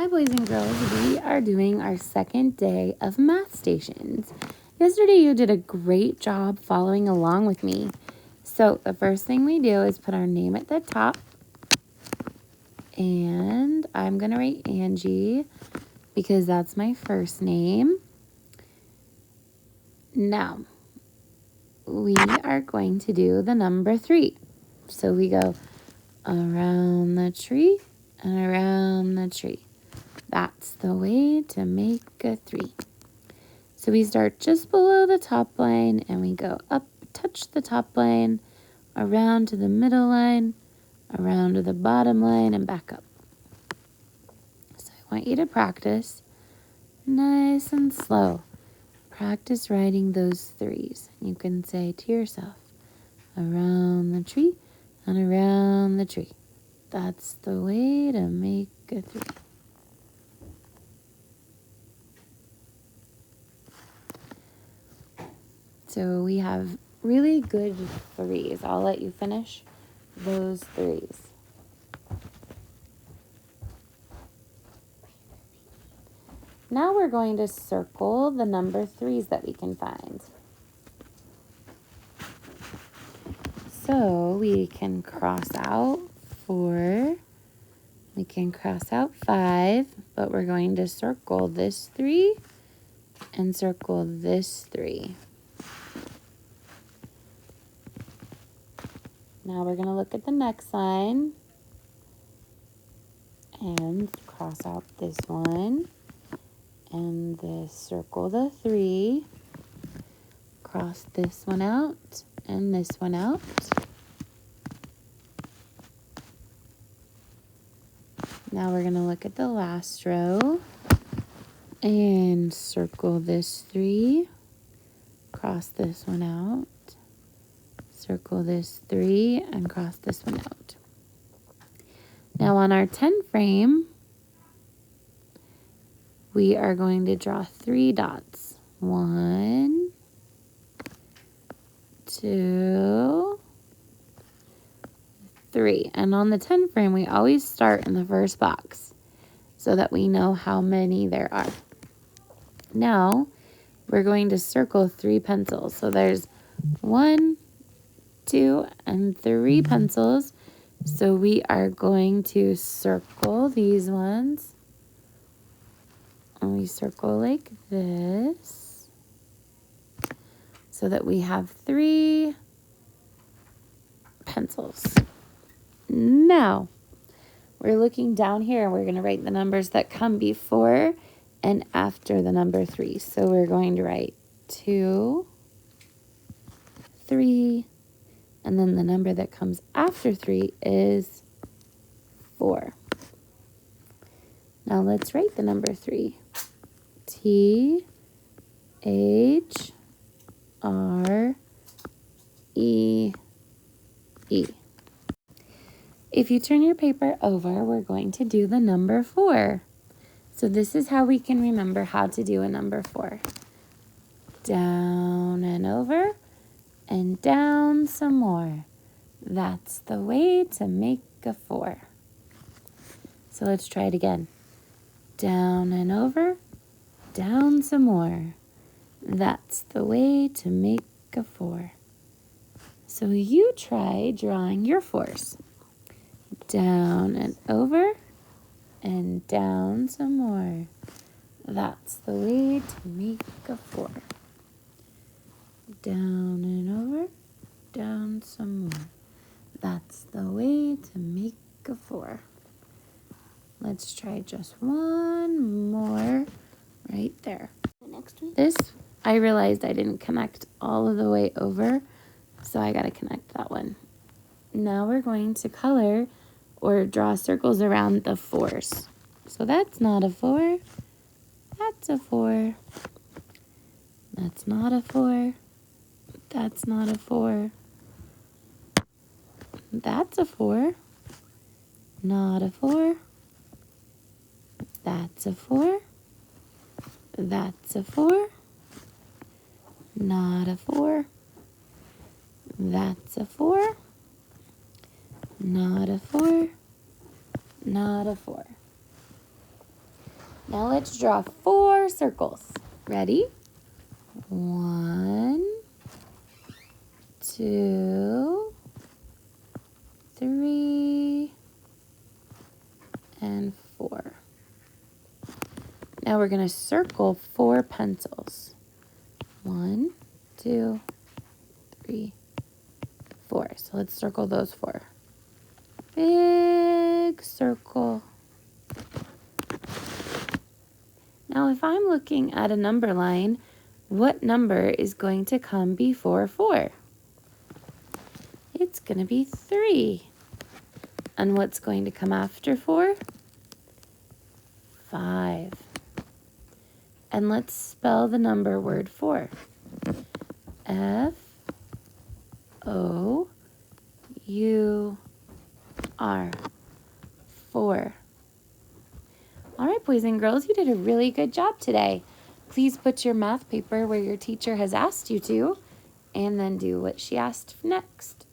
Hi, boys and girls. We are doing our second day of math stations. Yesterday, you did a great job following along with me. So the first thing we do is put our name at the top. And I'm going to write Angie because that's my first name. Now, we are going to do the number 3. So we go around the tree and around the tree. That's the way to make a 3. So we start just below the top line and we go up, touch the top line, around to the middle line, around to the bottom line, and back up. So I want you to practice nice and slow. Practice writing those 3s. You can say to yourself, around the tree and around the tree. That's the way to make a 3. So we have really good 3s. I'll let you finish those 3s. Now we're going to circle the number 3s that we can find. So we can cross out 4. We can cross out 5, but we're going to circle this 3 and circle this 3. Now we're going to look at the next line and cross out this one and circle the 3, cross this one out and this one out. Now we're going to look at the last row and circle this 3, cross this one out, circle this 3, and cross this one out. Now on our 10 frame, we are going to draw 3 dots. 1, 2, 3. And on the 10 frame, we always start in the first box so that we know how many there are. Now, we're going to circle 3 pencils. So there's 1, 2, and 3 pencils. So we are going to circle these ones. And we circle like this so that we have 3 pencils. Now, we're looking down here and we're going to write the numbers that come before and after the number 3. So we're going to write 2, 3, and then the number that comes after 3 is 4. Now let's write the number 3. T, H, R, E, E. If you turn your paper over, we're going to do the number 4. So this is how we can remember how to do a number 4. Down and over, and down some more. That's the way to make a 4. So let's try it again. Down and over, down some more. That's the way to make a 4. So you try drawing your 4s. Down and over, and down some more. That's the way to make a 4. Down and over, down some more. That's the way to make a 4. Let's try just one more right there. The next one? This, I realized I didn't connect all of the way over, so I got to connect that one. Now we're going to color or draw circles around the 4s. So that's not a 4. That's a 4. That's not a 4. That's not a 4. That's a 4. Not a 4. That's a 4. That's a 4. Not a 4. That's a 4. Not a 4. Not a 4. Now let's draw 4 circles. Ready? 1, 2, 3, and 4. Now we're going to circle 4 pencils. 1, 2, 3, 4. So let's circle those 4. Big circle. Now if I'm looking at a number line, what number is going to come before 4? It's going to be 3. And what's going to come after 4? 5. And let's spell the number word 4. F-O-U-R. 4. All right, boys and girls, you did a really good job today. Please put your math paper where your teacher has asked you to, and then do what she asked next.